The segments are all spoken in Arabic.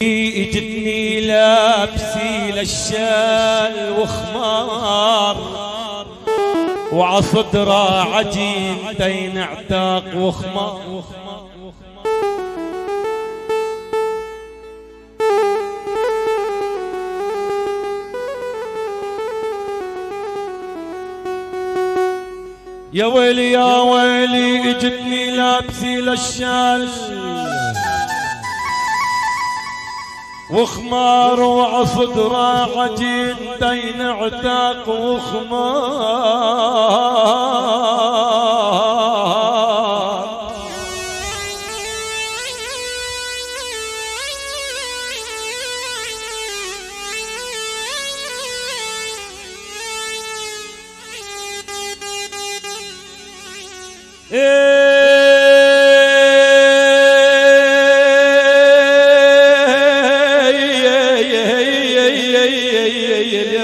اجتني لابسي للشال وخمار وعصدره عجين دين اعتاق وخمار. يا ويلي يا ويلي اجتني لابسي للشال وخمار وعصدره عجين دين اعتاق وخمار.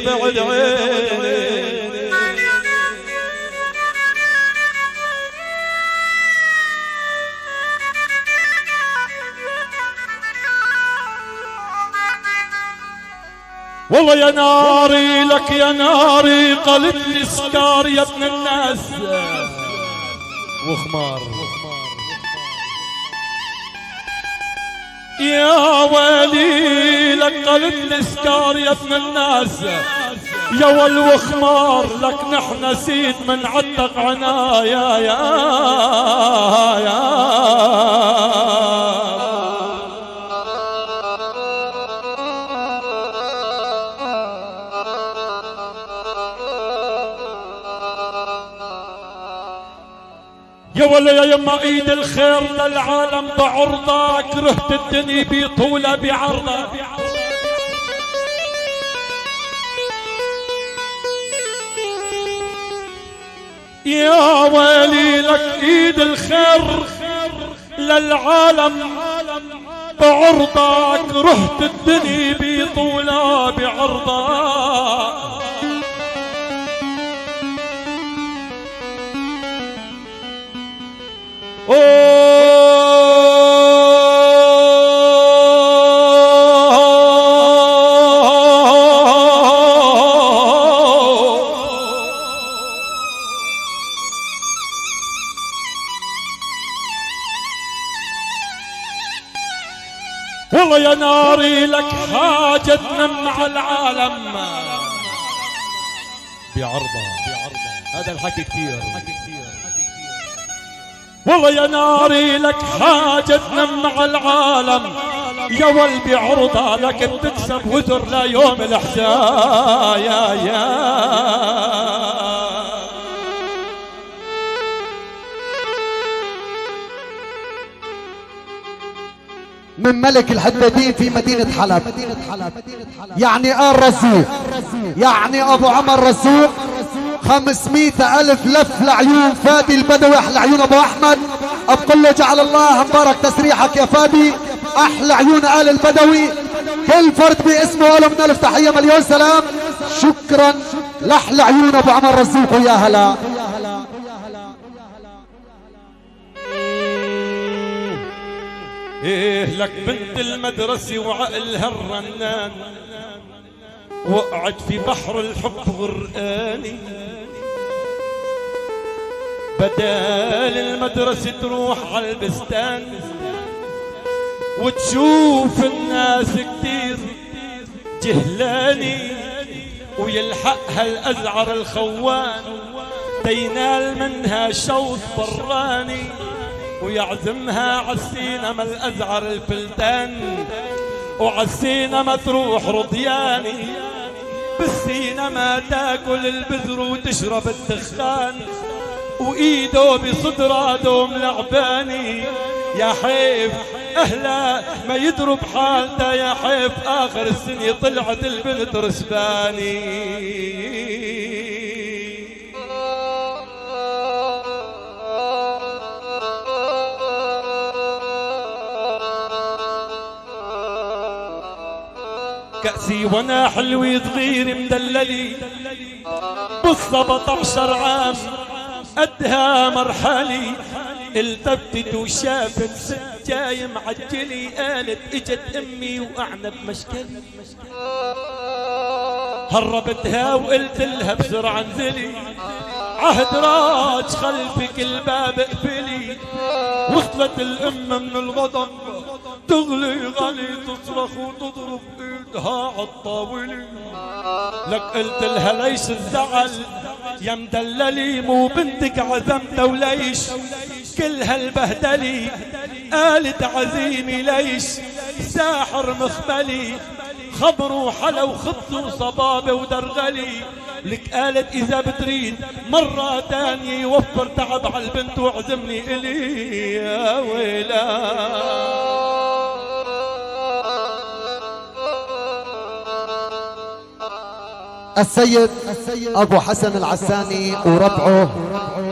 بعد عيني والله يا ناري لك يا ناري قلت لي سكار يا ابن الناس وخمار. يا ويلي لك قلت لي سكار يا ابن الناس يا والوخمار لك نحن سيد من عتق عنايا يا يا ولا يا يما ايد الخير للعالم بعرضه كرهت الدنيا بطوله بعرضه. يا ويلي لك ايد الخير للعالم بعرضه كرهت الدنيا بطوله بعرضه. والله يا ناري لك حاجة تنم على العالم بعرضه. هذا الحكي كثير. والله يا ناري لك حاجة تنم على العالم يا ول بعرضه لكن تكسب وزر لا يوم الحجاء يا من ملك الحدادين في مدينة حلب. يعني آل رسوق يعني أبو عمر رسوق 500,000 لف لعيون فادي البدوي. أحلى عيون أبو أحمد أقول له جعل الله مبارك تسريحك يا فادي. أحلى عيون آل البدوي كل فرد باسمه له من ألف تحية مليون سلام. شكرا لأحلى عيون أبو عمر رسوق ويا هلا. ايه لك بنت المدرسة وعقلها الرنان وقعت في بحر الحب غرقاني. بدال المدرسة تروح على البستان وتشوف الناس كتير جهلاني ويلحقها الأزعر الخوان تينال منها شوط براني ويعزمها عالسينما الأزعر الفلتان وعالسينما تروح رضياني. بالسينما تاكل البذر وتشرب الدخان وإيده بصدره دوم لعباني. يا حيف أهلا ما يضرب حالته يا حيف آخر السنة طلعت البنت رسباني. كأسي وانا حلوي صغير مدللي بال17 عام قدها مرحلي التفتت وشافت ست جاي معجلي، قالت اجت امي واعنب مشكلي. هربتها وقلت لها بسرعة انزلي، عهد راج خلفك الباب اقفلي. وصلت الام من الغضب تغلي غلي تصرخ وتضرب ايدها عالطاولة. لك قلت لها ليش الزعل يا مدللي، مو بنتك عزمتها وليش كل هالبهدلي. قالت عزيمي ليش ساحر مخبلي، خبروا حلا وخبز وصبابة ودرغلي. لك قالت إذا بتريد مرة تانية يوفر تعب على البنت واعزمني إلي يا ويلا. السيد أبو حسن العساني وربعه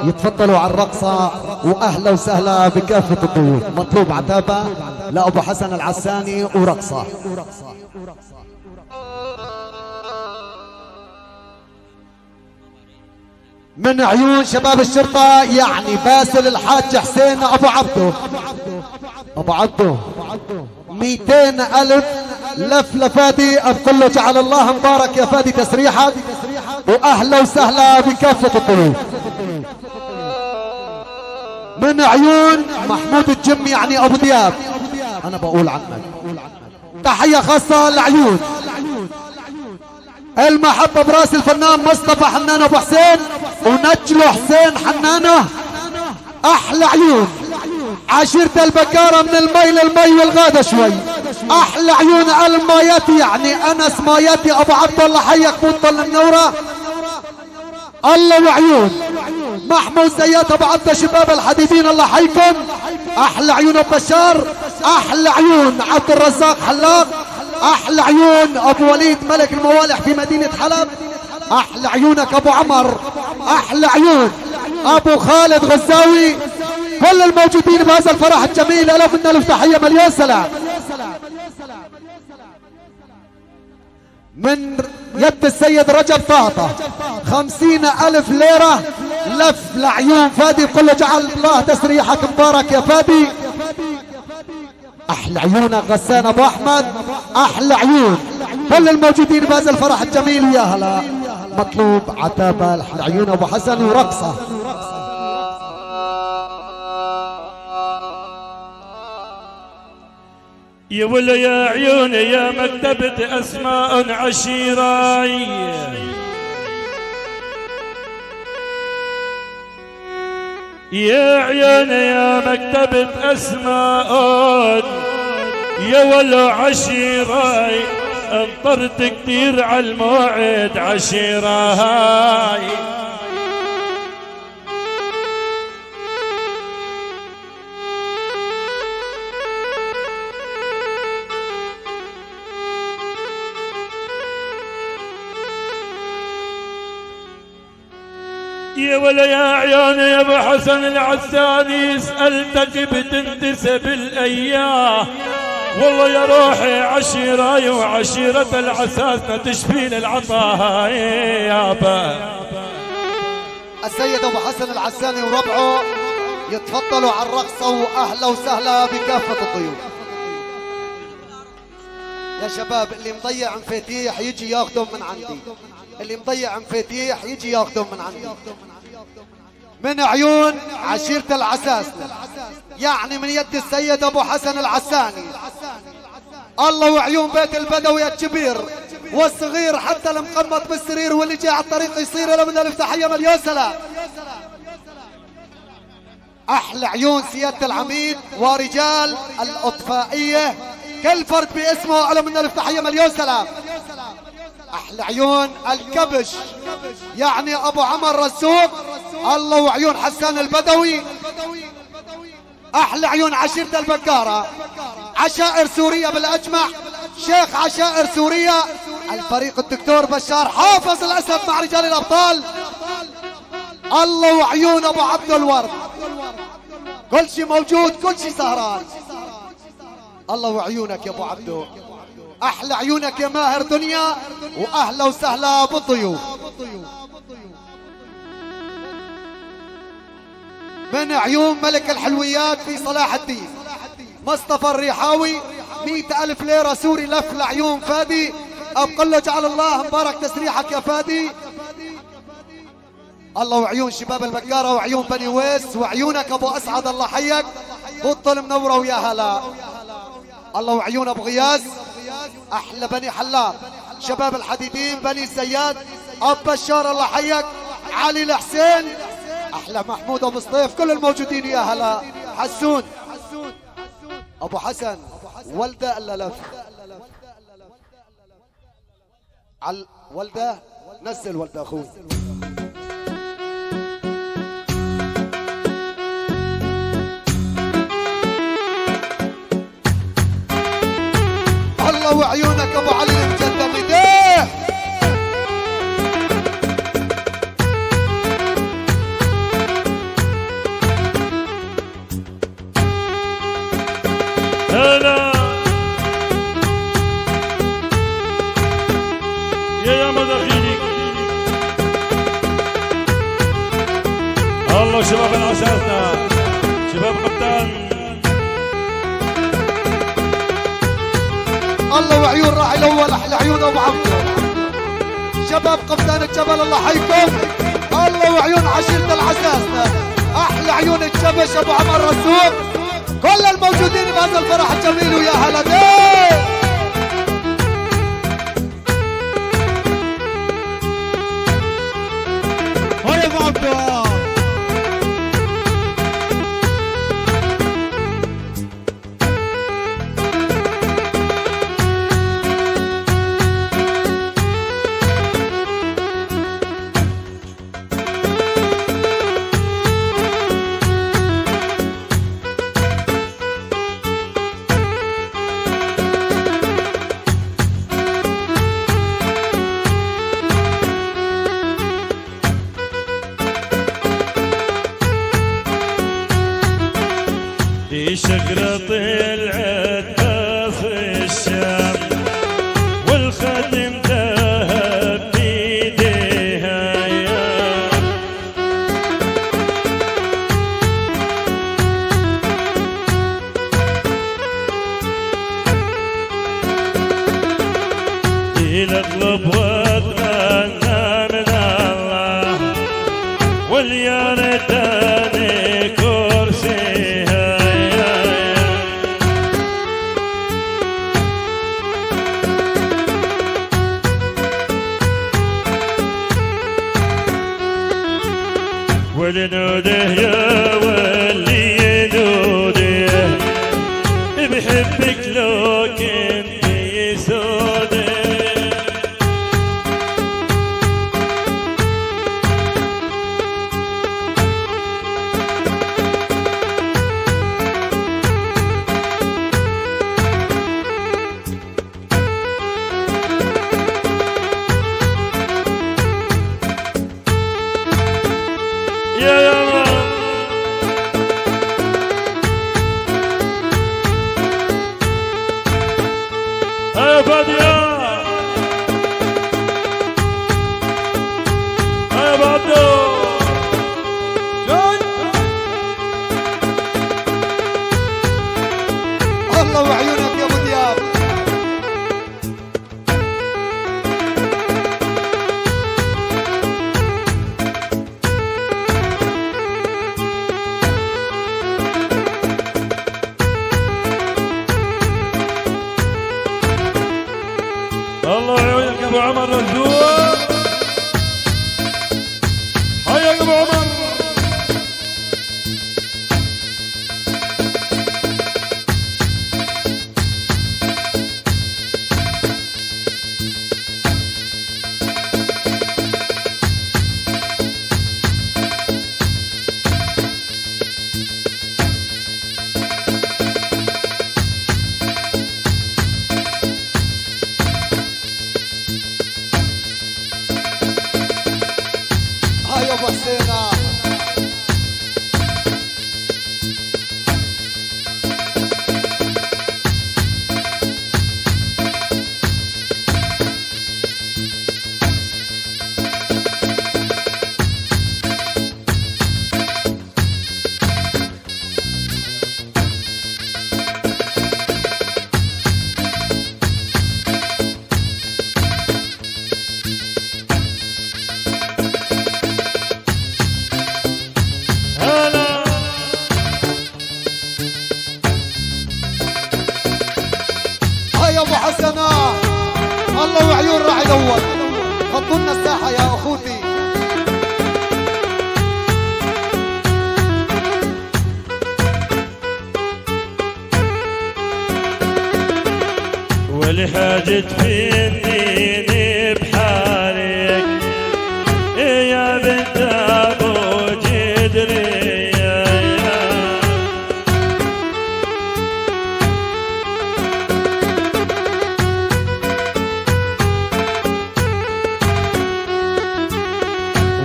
يتفضلوا على الرقصة، وأهلا وسهلا بكافة الضيوف. مطلوب عتابة لأبو حسن العساني ورقصة. من عيون شباب الشرطة يعني باسل الحاج حسين أبو عبده. أبو عبده 200,000 لف لفادي، أقول له جعل الله مبارك يا فادي تسريحك، وأهلا وسهلا بكافة الضيوف. من عيون محمود الجم يعني أبو دياب، أنا بقول عنك تحية خاصة لعيون المحبة براس الفنان مصطفى حنان أبو حسين ونجله حسين حنانه. أحلى عيون عشيرة البكارة من المي للمي والغادة شوي. أحلى عيون الماياتي يعني أنس ماياتي أبو عبد الله حيك بطل النورة. الله وعيون محمود زيات أبو عبد شباب الحديدين الله حيكم. أحلى عيون أبو بشار، أحلى عيون عبد الرزاق حلاق، أحلى عيون أبو وليد ملك الموالح في مدينة حلب. أحلى عيونك أبو عمر، أحلى عيون أبو خالد غزاوي. كل الموجودين بهذا الفرح الجميل ألف من ألف تحية مليون سلام. من يد السيد رجب طاطا 50,000 ليرة لف لعيون فادي، كله جعل الله تسريحك مبارك يا فادي. أحلى عيونك غسان أبو أحمد، أحلى عيون كل الموجودين بهذا الفرح الجميل. يا هلا مطلوب عتابة لعيون أبو حسن ورقصة. يا ولا يا عيوني يا مكتبة أسماء عشيراي، يا عيوني يا مكتبة أسماء يا ولا عشيراي. انطرت كتير عالموعد عشيراي. يا ولا يا عيوني يا ابو حسن العساني، سألتك بتنتسب الايام. والله يا روحي عشيراي وعشيرة العساس تشفين العطاء يابا. السيد ابو حسن العساني وربعه يتفضلوا على الرقصة، واهلا وسهلا بكافة الضيوف. يا شباب اللي مضيع مفاتيح يجي ياخذهم من عندي، اللي مضيع مفاتيح يجي ياخذهم من عندي. من عيون عشيرة العساس يعني من يد السيد ابو حسن العساني. الله وعيون بيت البدوي الكبير والصغير حتى المقمط بالسرير واللي جاي على الطريق يصير له من الف تحية مليون سلام. احلى عيون سيادة العميد ورجال الاطفائية كل فرد باسمه له من الف تحية مليون سلام. احلى عيون الكبش يعني ابو عمر رسوق. الله وعيون حسان البدوي. احلى عيون عشيرة البكارة، عشائر سوريا بالاجمع، شيخ عشائر سوريا الفريق الدكتور بشار حافظ الاسد مع رجال الابطال. الله وعيون ابو عبد الورد، كل شيء موجود كل شيء سهران. الله وعيونك يا ابو عبدو، احلى عيونك يا ماهر دنيا، واهلا وسهلا بالضيوف. من عيون ملك الحلويات في صلاح الدين مصطفى الريحاوي 100,000 ليرة سوري لف لعيون فادي. أبقل له جعل الله مبارك تسريحك يا فادي. الله وعيون شباب البكارة وعيون بني ويس وعيونك أبو أسعد الله حيك. بطل منورة ويا هلا. الله وعيون أبو غياز أحلى بني حلاب. شباب الحديدين بني الزياد أبو بشار الله حيك. علي الحسين أحلى محمود أبو سطيف كل الموجودين يا هلا. حسون أبو حسن ولده إلا لف على ولده نزل ولده أخوي. الله وعيونك أبو علي المجدم ايديه. هلا يا مداخيلك. الله شباب العشاقنا شباب قبطان. الله وعيون راعي الاول احلى عيون ابو عبده. شباب قبطان الجبل الله حيكم. الله وعيون عشيرة العساسنة احلى عيون الشبش ابو عمر رسول. كل الموجودين بهذا الفرح الجميل ويا هلا بيه. هاي ابو عبده. شجرة طلعت في الشام والخاتم ذهب بيديها الأغلب واتمنى من الله واليا ريتني كرسيها. ولنوده يا واللي ينوده بحبك لو كنت يسوده. الله وعيونك يا ابو دياب. الله يعينك يا ابو عمر رزوق. حياك يا ابو عمر. هاي ابو حسينه حسنات. الله وعيون راعي الاول، غطوا لنا الساحه يا اخوتي. والحاجة تفيدني بحالك يا بنت ابو جدري،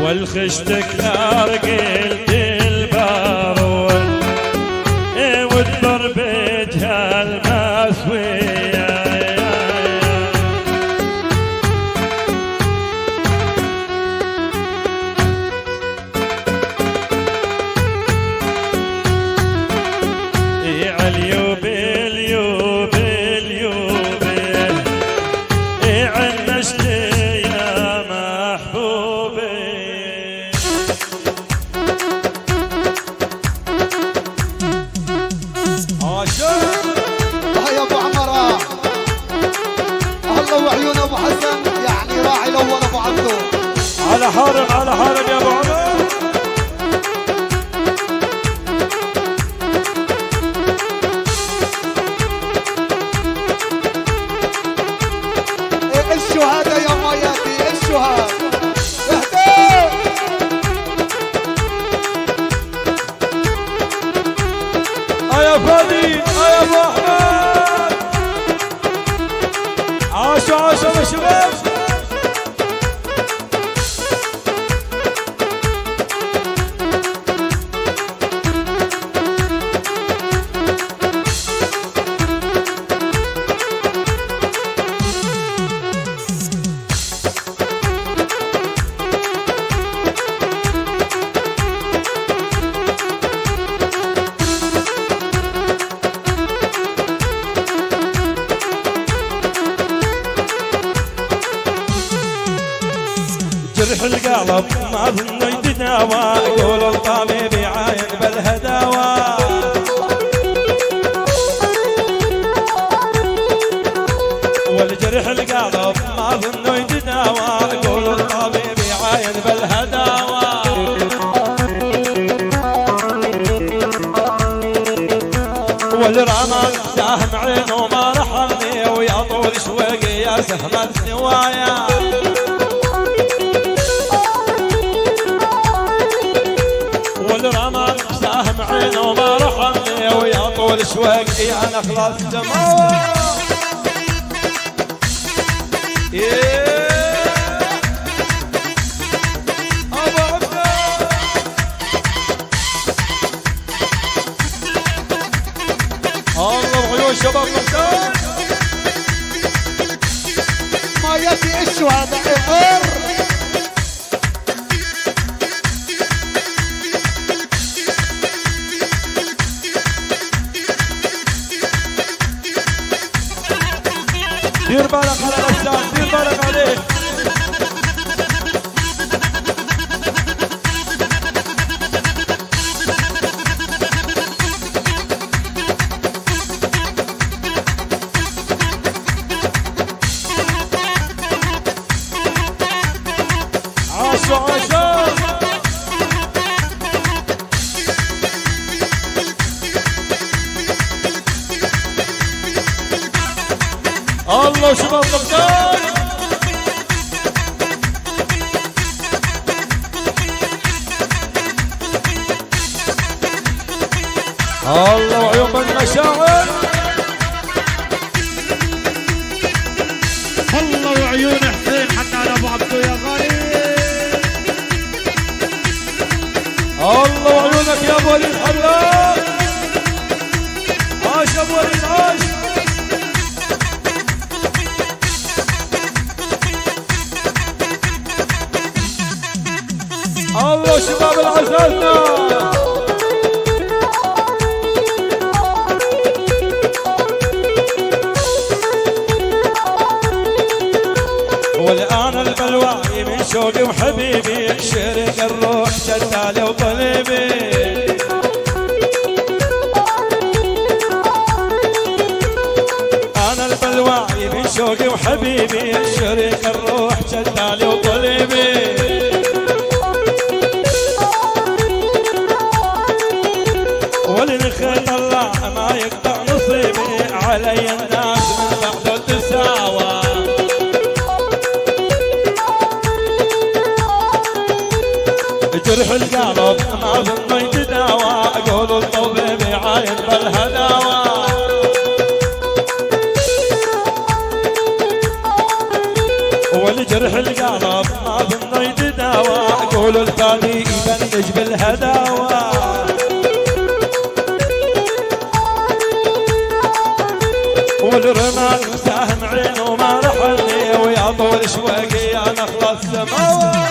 والخشتك ارقلت البارون وتبربجها المسوية، اليوب اليوب اليوب عنشت يا محبوبي. يا ابو عمره، الله وعيون ابو حسن، يعني راعي الاول ابو عبدو. على حارب على حارب يا ابو عمر. الشهداء يا ماياتي، الشهداء يا فادي يا ابو احمد، عاشوا عاشوا يا شباب. جرح القلب ما ظنه يتداوى، يقول الطبيب يعاين بالهداوى، والجرح القلب ما ظنه يتداوى، يقول الطبيب يعاين بالهداوى، والرمل سهم عينه ما رحمني، ويا طول شوقي يا سهم النوايا، والرمل ساهم عينه ما رحمني، ويا طول شوقي انا خلاص دموع. ابو عبده الله وعيون شباب مختار. ما ياتي الشهداء اقر. دير بالك على الأجسام، دير بالك عليه. عاشوا عاشوا. الله شباب مختار. الله وعيون بالمشاعر. الله وعيون حسين حتى على ابو عبدو يا غالي. الله وعيونك يا ابو وليد حلاق. عاش ابو وليد عاش. الله شباب العزازنا. والآن البلواي من شوقي وحبيبي، شرق الروح شتالي وطلبي. أنا البلواي علي شوقي وحبيبي شريك الروح جدالي وقلبي وللخير الله ما يقطع نصيبي علي الناس من بعد تساوى جرح القلب ما ظنه يتداوى قولوا الطبيب عاين بالهداوى والجرح القلب ما ظنه يتداوى قولوا الفادي يبنج بالهداوى والرمال مساهم عينه ما رحلني ويا طول شوقي يا نخل السماوة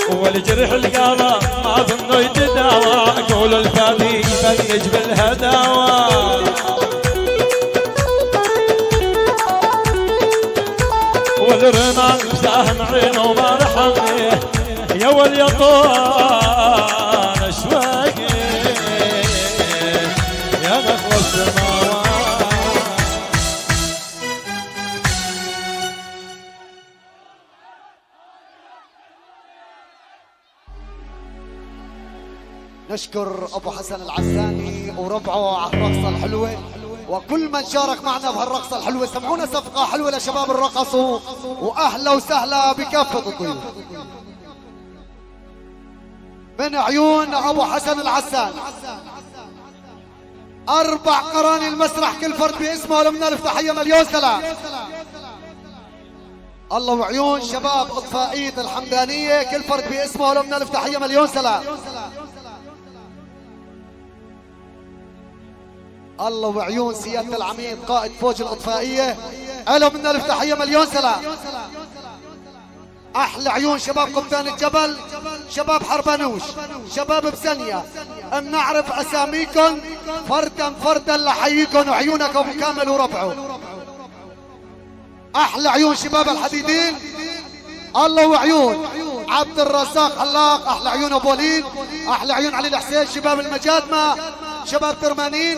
والجرح القلب ما ظنه يتداوى قول الفادي يبنج بالهداوى والرمال مساهم عينه ما رحمني يا واليطان اشواقي يا نخل السماوات نشكر ابو حسن العساني وربعه على الرقصه الحلوه وكل من شارك معنا بهالرقصه الحلوه. سمعونا صفقه حلوه لشباب الرقصوا واهلا وسهلا بكافه الضيوف من عيون ابو حسن العساني. 4 قراني المسرح كل فرد باسمه ولمنا الف تحيه مليون سلام. الله وعيون شباب اطفائيه الحمدانيه كل فرد باسمه ولمنا الف تحيه مليون سلام. الله وعيون سيادة العميد قائد فوج الإطفائية ألو منا الف تحية مليون سلام. أحلى عيون شباب قبطان الجبل شباب حربانوش شباب بسنية بنعرف أساميكم فردا فردا لحييكم وعيونكم كامل وربعه. أحلى عيون شباب الحديدين الله وعيون عبد الرزاق حلاق. أحلى عيون أبو وليد. أحلى عيون علي الحسين شباب المجادمة شباب ترمانين.